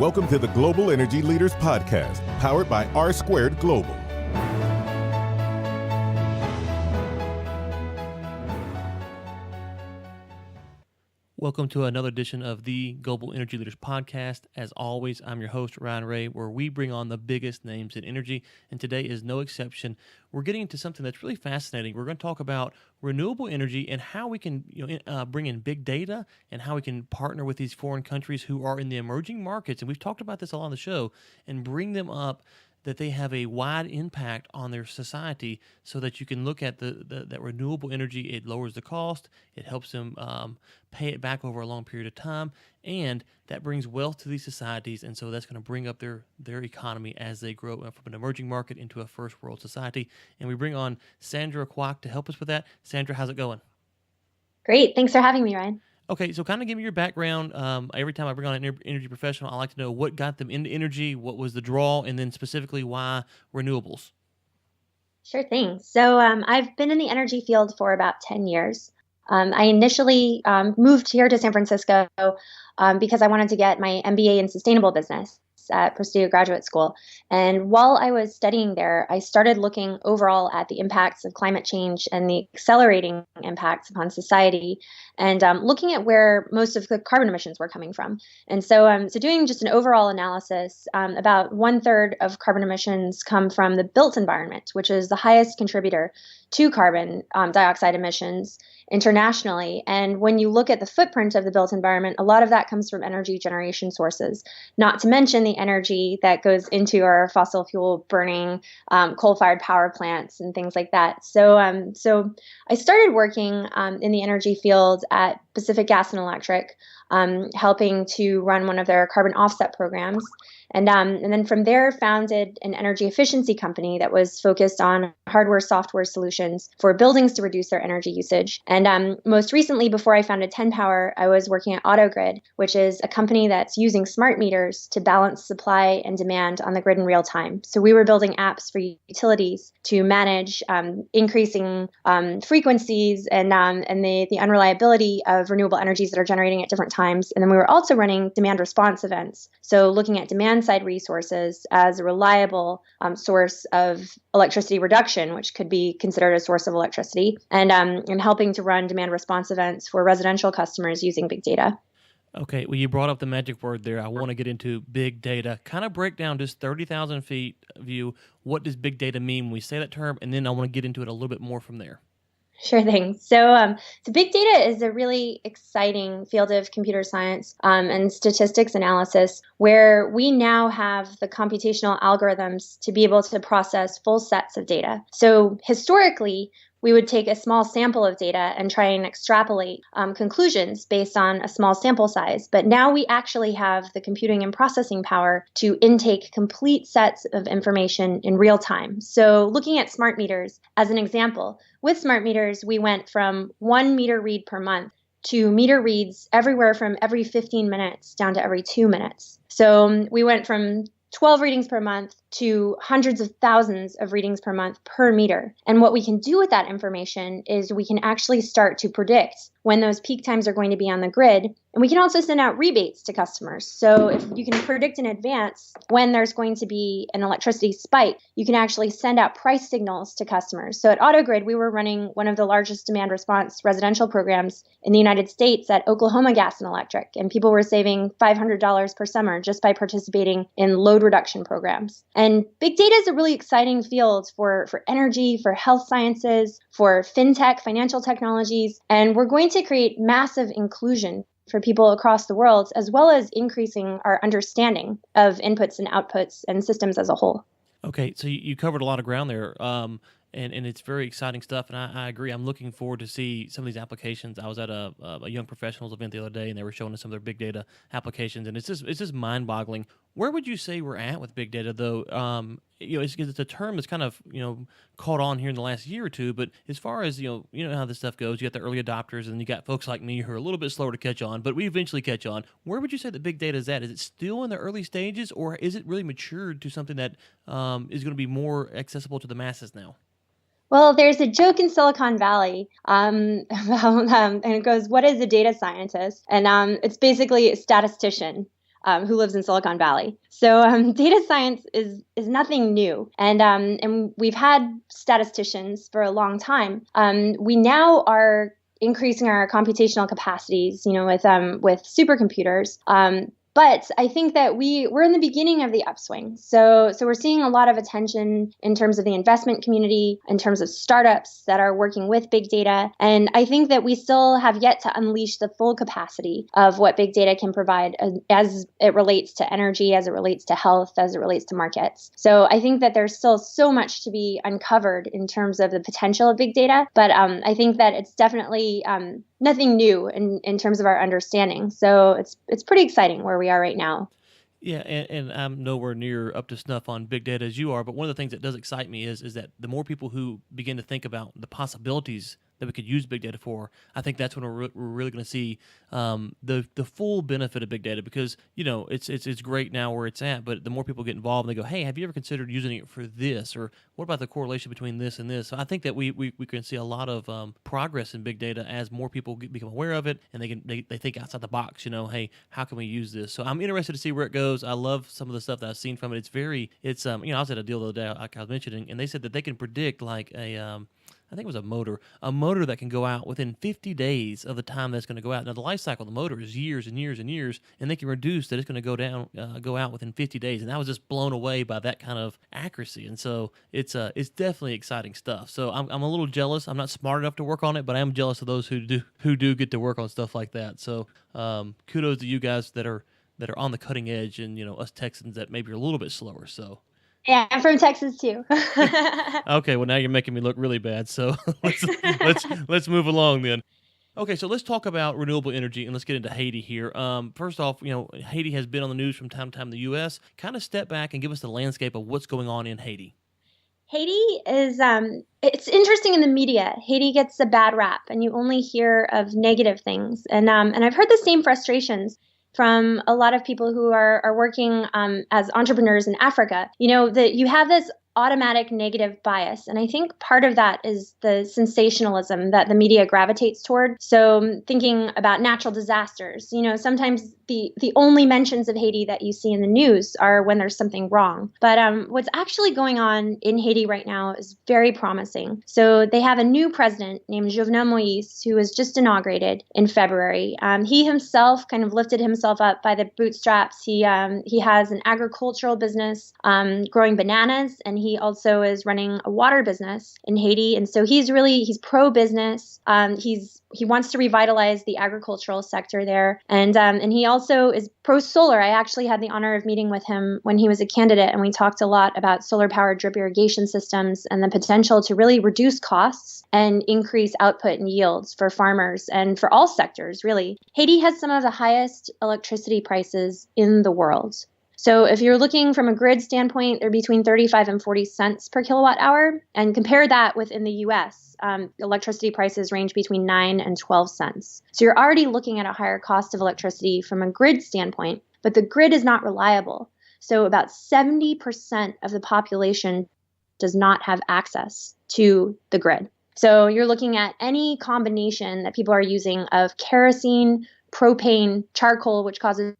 Welcome to the Global Energy Leaders Podcast, powered by R Squared Global. Welcome to another edition of the Global Energy Leaders Podcast. As always, I'm your host, Ryan Ray, where we bring on the biggest names in energy, and today is no exception. We're getting into something that's really fascinating. We're going to talk about renewable energy and how we can bring in big data and how we can partner with these foreign countries who are in the emerging markets, and we've talked about this a lot on the show, and bring them up that they have a wide impact on their society so that you can look at that renewable energy. It lowers the cost, it helps them pay it back over a long period of time, and that brings wealth to these societies, and so that's going to bring up their economy as they grow from an emerging market into a first world society. And we bring on Sandra Kwak to help us with that. Sandra, how's it going? Great. Thanks for having me, Ryan. Okay, so kind of give me your background. Every time I bring on an energy professional, I like to know what got them into energy, what was the draw, and then specifically why renewables. Sure thing. So I've been in the energy field for about 10 years. I initially moved here to San Francisco because I wanted to get my MBA in sustainable business at Presidio Graduate School. And while I was studying there, I started looking overall at the impacts of climate change and the accelerating impacts upon society, and looking at where most of the carbon emissions were coming from. And so doing just an overall analysis, about 1/3 of carbon emissions come from the built environment, which is the highest contributor to carbon dioxide emissions internationally. And when you look at the footprint of the built environment, a lot of that comes from energy generation sources, not to mention the energy that goes into our fossil fuel burning coal-fired power plants and things like that. So I started working in the energy field at Pacific Gas and Electric, helping to run one of their carbon offset programs. And then from there, founded an energy efficiency company that was focused on hardware, software solutions for buildings to reduce their energy usage. And most recently, before I founded 10 Power, I was working at AutoGrid, which is a company that's using smart meters to balance supply and demand on the grid in real time. So we were building apps for utilities to manage increasing frequencies and the unreliability of renewable energies that are generating at different times. And then we were also running demand response events. So looking at demand side resources as a reliable source of electricity reduction, which could be considered a source of electricity, and helping to run demand response events for residential customers using big data. Okay, well, you brought up the magic word there. I want to get into big data. Kind of break down just 30,000 feet view. What does big data mean when we say that term? And then I want to get into it a little bit more from there. Sure thing. So big data is a really exciting field of computer science and statistics analysis, where we now have the computational algorithms to be able to process full sets of data. So historically, we would take a small sample of data and try and extrapolate conclusions based on a small sample size. But now we actually have the computing and processing power to intake complete sets of information in real time. So looking at smart meters as an example, with smart meters, we went from 1 meter read per month to meter reads everywhere from every 15 minutes down to every 2 minutes. So we went from 12 readings per month to hundreds of thousands of readings per month per meter. And what we can do with that information is we can actually start to predict when those peak times are going to be on the grid. And we can also send out rebates to customers. So if you can predict in advance when there's going to be an electricity spike, you can actually send out price signals to customers. So at AutoGrid, we were running one of the largest demand response residential programs in the United States at Oklahoma Gas and Electric. And people were saving $500 per summer just by participating in load reduction programs. And big data is a really exciting field for energy, for health sciences, for fintech, financial technologies. And we're going to create massive inclusion for people across the world, as well as increasing our understanding of inputs and outputs and systems as a whole. Okay, so you covered a lot of ground there, and it's very exciting stuff, and I agree. I'm looking forward to see some of these applications. I was at a young professionals event the other day, and they were showing us some of their big data applications, and it's just mind-boggling. Where would you say we're at with big data, though? It's a term that's kind of caught on here in the last year or two. But as far as you know how this stuff goes. You got the early adopters, and you got folks like me who are a little bit slower to catch on, but we eventually catch on. Where would you say that big data is at? Is it still in the early stages, or is it really matured to something that is going to be more accessible to the masses now? Well, there's a joke in Silicon Valley about, and it goes, "What is a data scientist?" And it's basically a statistician. who lives in Silicon Valley. So data science is nothing new, and we've had statisticians for a long time. We now are increasing our computational capacities, with supercomputers. But I think that we're in the beginning of the upswing. So we're seeing a lot of attention in terms of the investment community, in terms of startups that are working with big data. And I think that we still have yet to unleash the full capacity of what big data can provide as it relates to energy, as it relates to health, as it relates to markets. So I think that there's still so much to be uncovered in terms of the potential of big data. But I think that it's definitely nothing new in terms of our understanding. So it's pretty exciting where we are right now. Yeah, and I'm nowhere near up to snuff on big data as you are, but one of the things that does excite me is that the more people who begin to think about the possibilities that we could use big data for, I think that's when we're really going to see the full benefit of big data, because it's great now where it's at, but the more people get involved and they go, hey, have you ever considered using it for this, or what about the correlation between this and this? So I think that we can see a lot of progress in big data as more people become aware of it, and they think outside the box. Hey, how can we use this? So I'm interested to see where it goes. I love some of the stuff that I've seen from it. I was at a deal the other day, like I was mentioning, and they said that they can predict like I think it was a motor that can go out within 50 days of the time that's going to go out. Now, the life cycle of the motor is years and years and years, and they can reduce that it's going to go out within 50 days. And I was just blown away by that kind of accuracy. And so it's definitely exciting stuff. So I'm a little jealous. I'm not smart enough to work on it, but I am jealous of those who do get to work on stuff like that. So kudos to you guys that are on the cutting edge, and us Texans that maybe are a little bit slower. So. Yeah, I'm from Texas too. Okay, well now you're making me look really bad. So let's move along then. Okay, so let's talk about renewable energy, and let's get into Haiti here. First off, Haiti has been on the news from time to time in the U.S. Kind of step back and give us the landscape of what's going on in Haiti. Haiti is it's interesting in the media. Haiti gets a bad rap, and you only hear of negative things. And I've heard the same frustrations from a lot of people who are working as entrepreneurs in Africa. That you have this automatic negative bias. And I think part of that is the sensationalism that the media gravitates toward. So thinking about natural disasters, sometimes the only mentions of Haiti that you see in the news are when there's something wrong. But what's actually going on in Haiti right now is very promising. So they have a new president named Jovenel Moïse, who was just inaugurated in February. He himself kind of lifted himself up by the bootstraps. He has an agricultural business growing bananas, and he also is running a water business in Haiti. And so he's pro-business. He wants to revitalize the agricultural sector there. And he also is pro-solar. I actually had the honor of meeting with him when he was a candidate, and we talked a lot about solar-powered drip irrigation systems and the potential to really reduce costs and increase output and yields for farmers and for all sectors, really. Haiti has some of the highest electricity prices in the world. So if you're looking from a grid standpoint, they're between 35 and 40 cents per kilowatt hour. And compare that within the US, electricity prices range between 9 and 12 cents. So you're already looking at a higher cost of electricity from a grid standpoint, but the grid is not reliable. So about 70% of the population does not have access to the grid. So you're looking at any combination that people are using of kerosene, propane, charcoal, which causes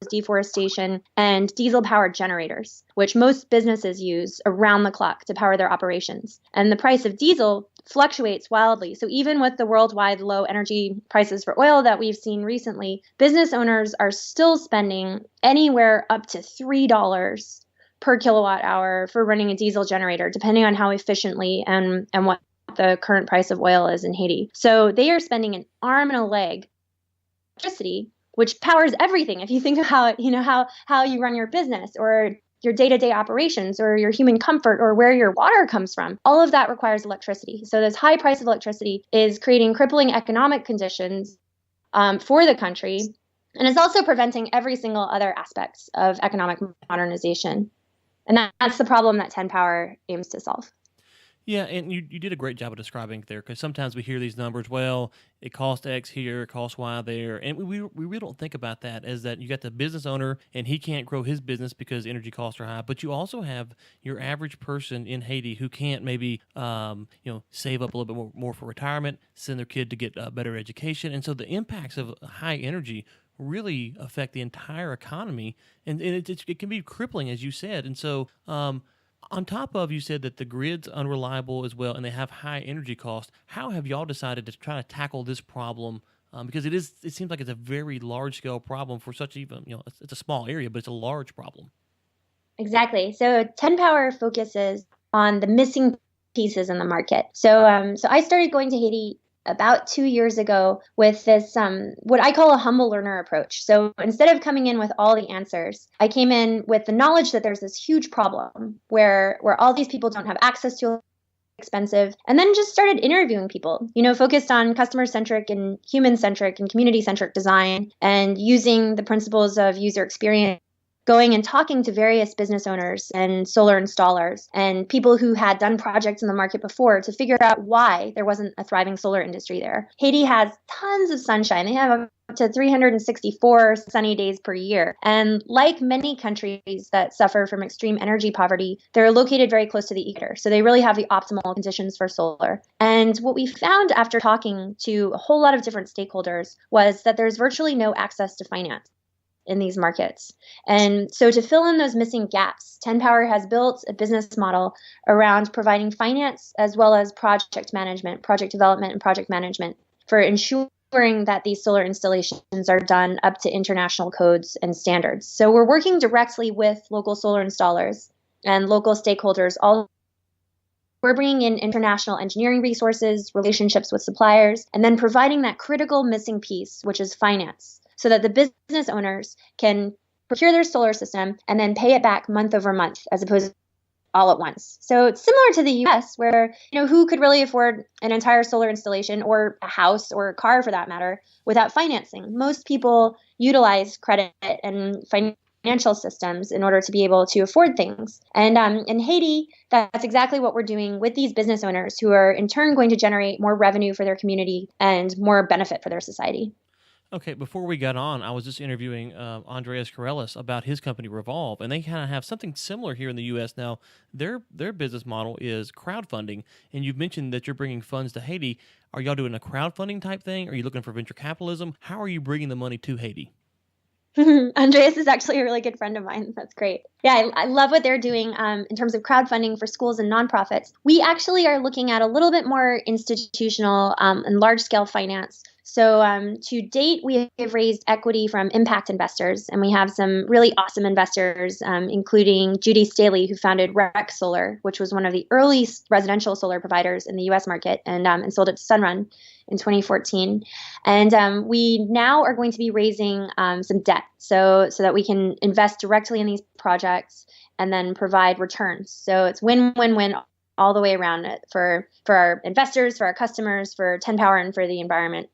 deforestation, and diesel-powered generators, which most businesses use around the clock to power their operations. And the price of diesel fluctuates wildly. So even with the worldwide low energy prices for oil that we've seen recently, business owners are still spending anywhere up to $3 per kilowatt hour for running a diesel generator, depending on how efficiently and what the current price of oil is in Haiti. So they are spending an arm and a leg electricity, which powers everything. If you think about, how you run your business or your day-to-day operations or your human comfort or where your water comes from, all of that requires electricity. So this high price of electricity is creating crippling economic conditions for the country, and it's also preventing every single other aspect of economic modernization. And that's the problem that 10 Power aims to solve. Yeah, and you did a great job of describing it there, because sometimes we hear these numbers, well, it costs X here, it costs Y there, and we really don't think about that as that you got the business owner, and he can't grow his business because energy costs are high, but you also have your average person in Haiti who can't maybe save up a little bit more for retirement, send their kid to get a better education, and so the impacts of high energy really affect the entire economy, and it can be crippling, as you said. And so, on top of, you said that the grid's unreliable as well, and they have high energy costs. How have y'all decided to try to tackle this problem? Because it seems like it's a very large scale problem for such even, it's a small area, but it's a large problem. Exactly. So 10 Power focuses on the missing pieces in the market. So I started going to Haiti about 2 years ago with this what I call a humble learner approach. So instead of coming in with all the answers, I came in with the knowledge that there's this huge problem where all these people don't have access to expensive, and then just started interviewing people, focused on customer-centric and human-centric and community-centric design, and using the principles of user experience, going and talking to various business owners and solar installers and people who had done projects in the market before to figure out why there wasn't a thriving solar industry there. Haiti has tons of sunshine. They have up to 364 sunny days per year. And like many countries that suffer from extreme energy poverty, they're located very close to the equator. So they really have the optimal conditions for solar. And what we found after talking to a whole lot of different stakeholders was that there's virtually no access to finance in these markets. And so to fill in those missing gaps, 10 Power has built a business model around providing finance as well as project management, project development, and project management for ensuring that these solar installations are done up to international codes and standards. So we're working directly with local solar installers and local stakeholders. We're bringing in international engineering resources, relationships with suppliers, and then providing that critical missing piece, which is finance, so that the business owners can procure their solar system and then pay it back month over month as opposed to all at once. So it's similar to the US where, who could really afford an entire solar installation or a house or a car for that matter without financing? Most people utilize credit and financial systems in order to be able to afford things. And in Haiti, that's exactly what we're doing with these business owners who are in turn going to generate more revenue for their community and more benefit for their society. Okay, before we got on, I was just interviewing Andreas Corellis about his company Revolve, and they kind of have something similar here in the U.S. now. Their business model is crowdfunding, and you've mentioned that you're bringing funds to Haiti. Are y'all doing a crowdfunding type thing? Are you looking for venture capitalism? How are you bringing the money to Haiti? Andreas is actually a really good friend of mine. That's great. Yeah, I love what they're doing in terms of crowdfunding for schools and nonprofits. We actually are looking at a little bit more institutional and large-scale finance. So to date, we have raised equity from impact investors, and we have some really awesome investors, including Judy Staley, who founded Rec Solar, which was one of the early residential solar providers in the U.S. market, and sold it to Sunrun in 2014. And we now are going to be raising some debt so that we can invest directly in these projects and then provide returns. So it's win-win-win all the way around it for our investors, for our customers, for 10 Power, and for the environment.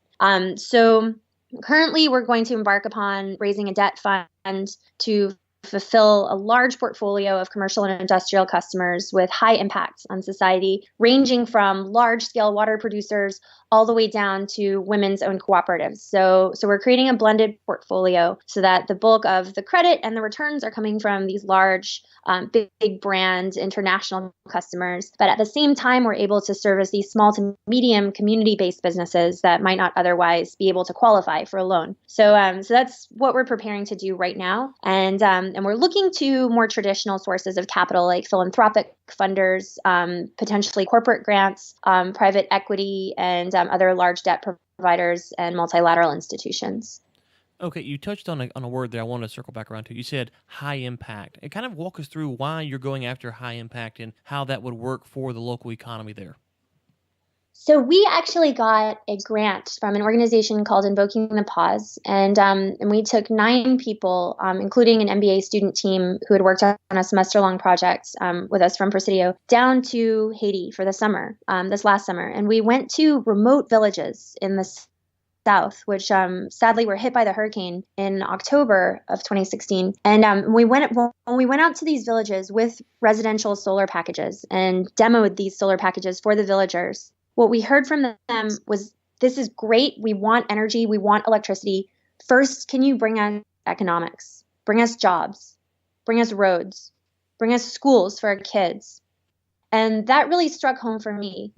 So currently we're going to embark upon raising a debt fund to fulfill a large portfolio of commercial and industrial customers with high impacts on society, ranging from large-scale water producers all the way down to women's owned cooperatives. So we're creating a blended portfolio so that the bulk of the credit and the returns are coming from these large, big brand international customers. But at the same time, we're able to service these small to medium community-based businesses that might not otherwise be able to qualify for a loan. So that's what we're preparing to do right now. And we're looking to more traditional sources of capital like philanthropic funders, potentially corporate grants, private equity, and other large debt providers and multilateral institutions. Okay, you touched on a word there I want to circle back around to. You said high impact. And kind of walk us through why you're going after high impact and how that would work for the local economy there. So we actually got a grant from an organization called Invoking the Pause, and we took 9 people, including an MBA student team who had worked on a semester-long project with us from Presidio, down to Haiti for the summer, this last summer. And we went to remote villages in the South, which sadly were hit by the hurricane in October of 2016. And when we went out to these villages with residential solar packages and demoed these solar packages for the villagers, what we heard from them was, this is great. We want energy. We want electricity. First, can you bring us economics? Bring us jobs. Bring us roads. Bring us schools for our kids. And that really struck home for me.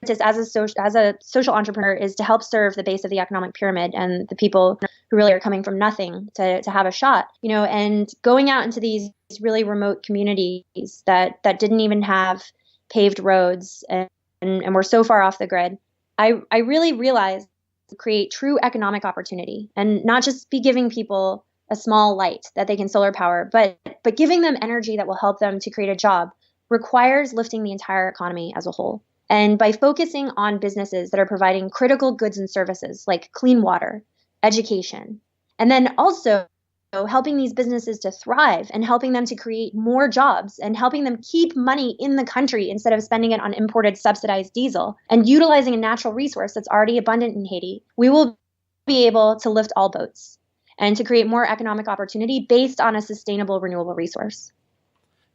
as a social entrepreneur is to help serve the base of the economic pyramid and the people who really are coming from nothing to have a shot, and going out into these really remote communities that didn't even have paved roads and were so far off the grid. I really realized to create true economic opportunity and not just be giving people a small light that they can solar power, but giving them energy that will help them to create a job requires lifting the entire economy as a whole. And by focusing on businesses that are providing critical goods and services like clean water, education, and then also helping these businesses to thrive and helping them to create more jobs and helping them keep money in the country instead of spending it on imported subsidized diesel and utilizing a natural resource that's already abundant in Haiti, we will be able to lift all boats and to create more economic opportunity based on a sustainable renewable resource.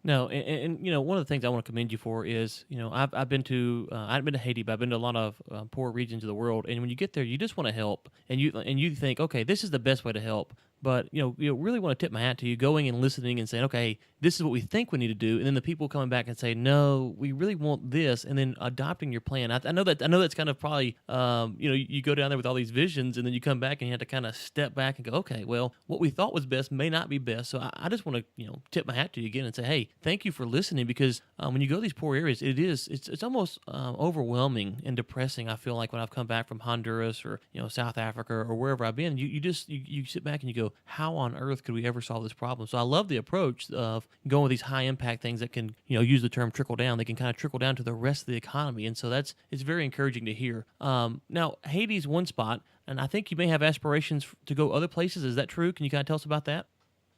No, and one of the things I want to commend you for is, I've been to I haven't been to Haiti, but I've been to a lot of poor regions of the world, and when you get there, you just want to help, and you think, okay, this is the best way to help. But you really want to tip my hat to you going and listening and saying, okay, this is what we think we need to do, and then the people coming back and say, no, we really want this, and then adopting your plan. I know that's kind of probably you go down there with all these visions, and then you come back and you have to kind of step back and go, okay, well, what we thought was best may not be best. So I just want to tip my hat to you again and say, hey, thank you for listening, because when you go to these poor areas, it's almost overwhelming and depressing. I feel like when I've come back from Honduras or South Africa or wherever I've been, you sit back and you go, how on earth could we ever solve this problem? So I love the approach of going with these high impact things that can, use the term trickle down. They can kind of trickle down to the rest of the economy. And so it's very encouraging to hear. Now, Haiti's one spot, and I think you may have aspirations to go other places. Is that true? Can you kind of tell us about that?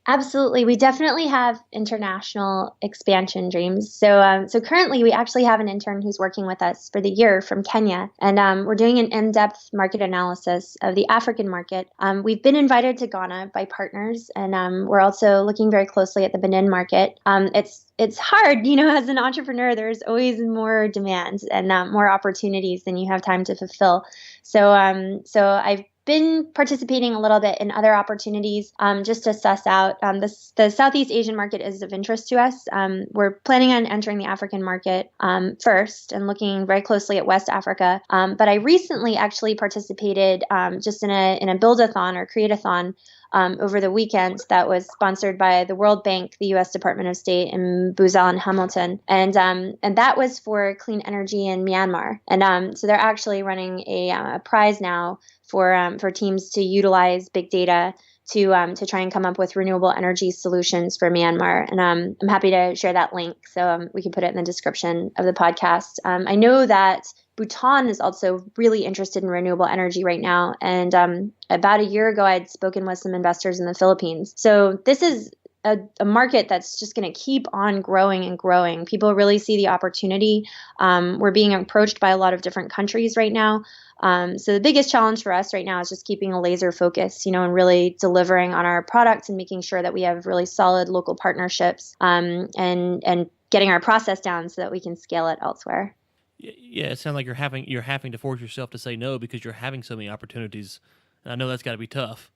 Absolutely. We definitely have international expansion dreams. So currently we actually have an intern who's working with us for the year from Kenya, and we're doing an in-depth market analysis of the African market. We've been invited to Ghana by partners, and we're also looking very closely at the Benin market. It's hard, as an entrepreneur, there's always more demands and more opportunities than you have time to fulfill. So I've been participating a little bit in other opportunities just to suss out. The Southeast Asian market is of interest to us. We're planning on entering the African market first and looking very closely at West Africa. But I recently actually participated just in a build-a-thon or create-a-thon over the weekend that was sponsored by the World Bank, the U.S. Department of State, and Buzell and Hamilton, and that was for clean energy in Myanmar. And so they're actually running a prize now for teams to utilize big data to try and come up with renewable energy solutions for Myanmar. And I'm happy to share that link, so we can put it in the description of the podcast. I know that Bhutan is also really interested in renewable energy right now. And about a year ago, I'd spoken with some investors in the Philippines. So this is a market that's just going to keep on growing and growing. People really see the opportunity. We're being approached by a lot of different countries right now. So the biggest challenge for us right now is just keeping a laser focus, and really delivering on our product and making sure that we have really solid local partnerships and getting our process down so that we can scale it elsewhere. Yeah, it sounds like you're having to force yourself to say no because you're having so many opportunities. And I know that's got to be tough.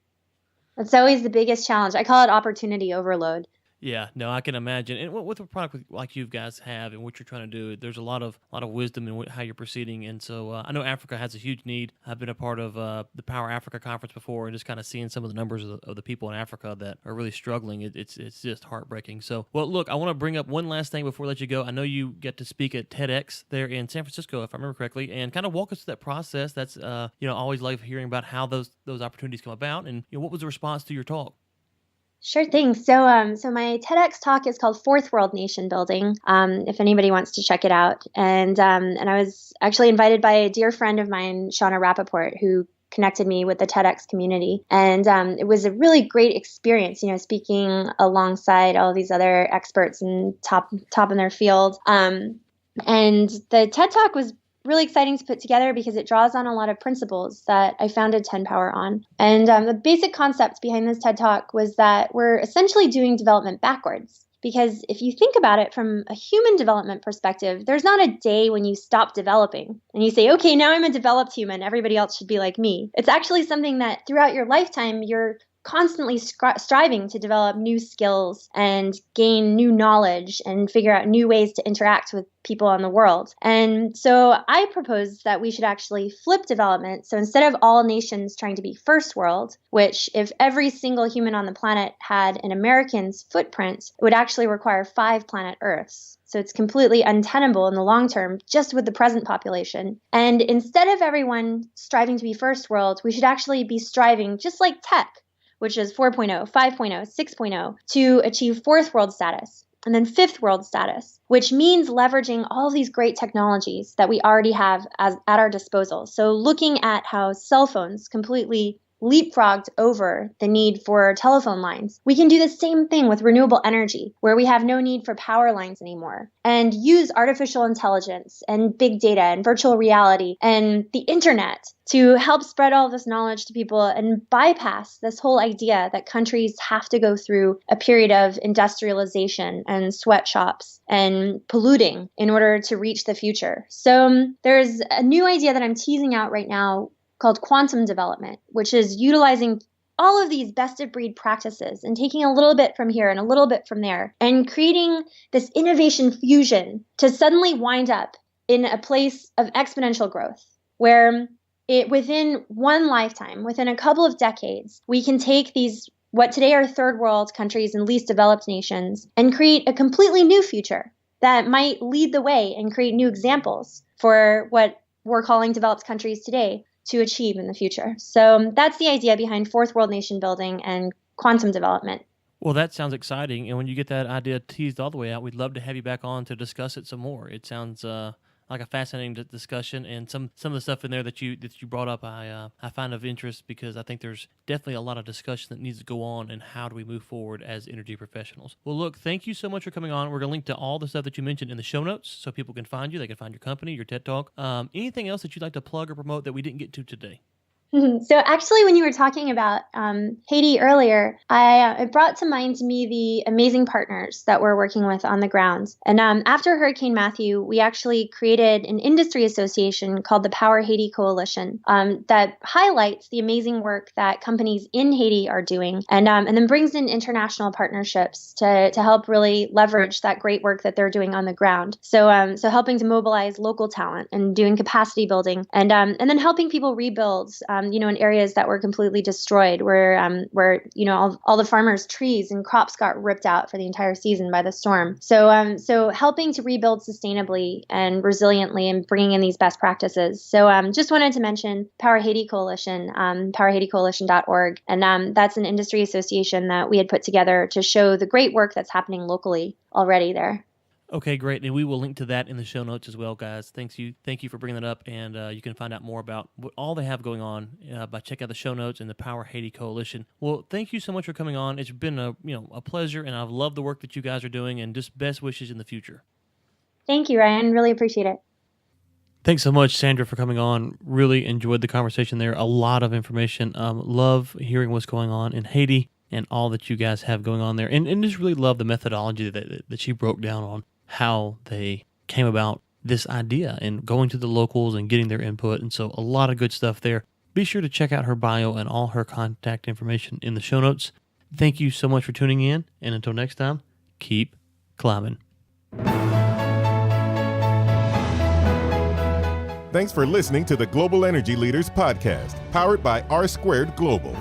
That's always the biggest challenge. I call it opportunity overload. Yeah, no, I can imagine. And with a product like you guys have and what you're trying to do, there's a lot of wisdom in how you're proceeding. And so I know Africa has a huge need. I've been a part of the Power Africa conference before and just kind of seeing some of the numbers of the people in Africa that are really struggling. It's just heartbreaking. So, well, look, I want to bring up one last thing before I let you go. I know you get to speak at TEDx there in San Francisco, if I remember correctly, and kind of walk us through that process. That's I always love hearing about how those opportunities come about, and what was the response to your talk? Sure thing. So my TEDx talk is called Fourth World Nation Building, if anybody wants to check it out. And I was actually invited by a dear friend of mine, Shauna Rappaport, who connected me with the TEDx community. And it was a really great experience, speaking alongside all these other experts and top in their field. And the TED Talk was really exciting to put together because it draws on a lot of principles that I founded 10 Power on. And the basic concept behind this TED Talk was that we're essentially doing development backwards. Because if you think about it from a human development perspective, there's not a day when you stop developing and you say, okay, now I'm a developed human. Everybody else should be like me. It's actually something that throughout your lifetime, you're constantly striving to develop new skills and gain new knowledge and figure out new ways to interact with people in the world. And so I propose that we should actually flip development. So instead of all nations trying to be first world, which if every single human on the planet had an American's footprint, it would actually require 5 planet Earths. So it's completely untenable in the long term, just with the present population. And instead of everyone striving to be first world, we should actually be striving, just like tech, which is 4.0, 5.0, 6.0, to achieve fourth world status. And then fifth world status, which means leveraging all these great technologies that we already have at our disposal. So looking at how cell phones completely leapfrogged over the need for telephone lines. We can do the same thing with renewable energy, where we have no need for power lines anymore, and use artificial intelligence and big data and virtual reality and the internet to help spread all this knowledge to people and bypass this whole idea that countries have to go through a period of industrialization and sweatshops and polluting in order to reach the future. So there's a new idea that I'm teasing out right now called quantum development, which is utilizing all of these best of breed practices and taking a little bit from here and a little bit from there and creating this innovation fusion to suddenly wind up in a place of exponential growth where within one lifetime, within a couple of decades, we can take these what today are third world countries and least developed nations and create a completely new future that might lead the way and create new examples for what we're calling developed countries today to achieve in the future. So that's the idea behind fourth world nation building and quantum development. Well, that sounds exciting. And when you get that idea teased all the way out, we'd love to have you back on to discuss it some more. It sounds like a fascinating discussion, and some of the stuff in there that you brought up, I find of interest because I think there's definitely a lot of discussion that needs to go on and how do we move forward as energy professionals. Well, look, thank you so much for coming on. We're going to link to all the stuff that you mentioned in the show notes so people can find you. They can find your company, your TED Talk. Anything else that you'd like to plug or promote that we didn't get to today? So actually, when you were talking about Haiti earlier, it brought to mind to me the amazing partners that we're working with on the ground. And after Hurricane Matthew, we actually created an industry association called the Power Haiti Coalition that highlights the amazing work that companies in Haiti are doing, and then brings in international partnerships to help really leverage that great work that they're doing on the ground. So helping to mobilize local talent and doing capacity building, and then helping people rebuild. In areas that were completely destroyed, where all the farmers' trees and crops got ripped out for the entire season by the storm. So helping to rebuild sustainably and resiliently and bringing in these best practices. So just wanted to mention Power Haiti Coalition, powerhaiticoalition.org, and that's an industry association that we had put together to show the great work that's happening locally already there. Okay, great. And we will link to that in the show notes as well, guys. Thank you for bringing that up. And you can find out more about what all they have going on by checking out the show notes and the Power Haiti Coalition. Well, thank you so much for coming on. It's been a pleasure, and I've loved the work that you guys are doing, and just best wishes in the future. Thank you, Ryan. Really appreciate it. Thanks so much, Sandra, for coming on. Really enjoyed the conversation there. A lot of information. Love hearing what's going on in Haiti and all that you guys have going on there. And just really love the methodology that she broke down on how they came about this idea and going to the locals and getting their input. And so a lot of good stuff there. Be sure to check out her bio and all her contact information in the show notes. Thank you so much for tuning in. And until next time, keep climbing. Thanks for listening to the Global Energy Leaders Podcast, powered by R2 Global.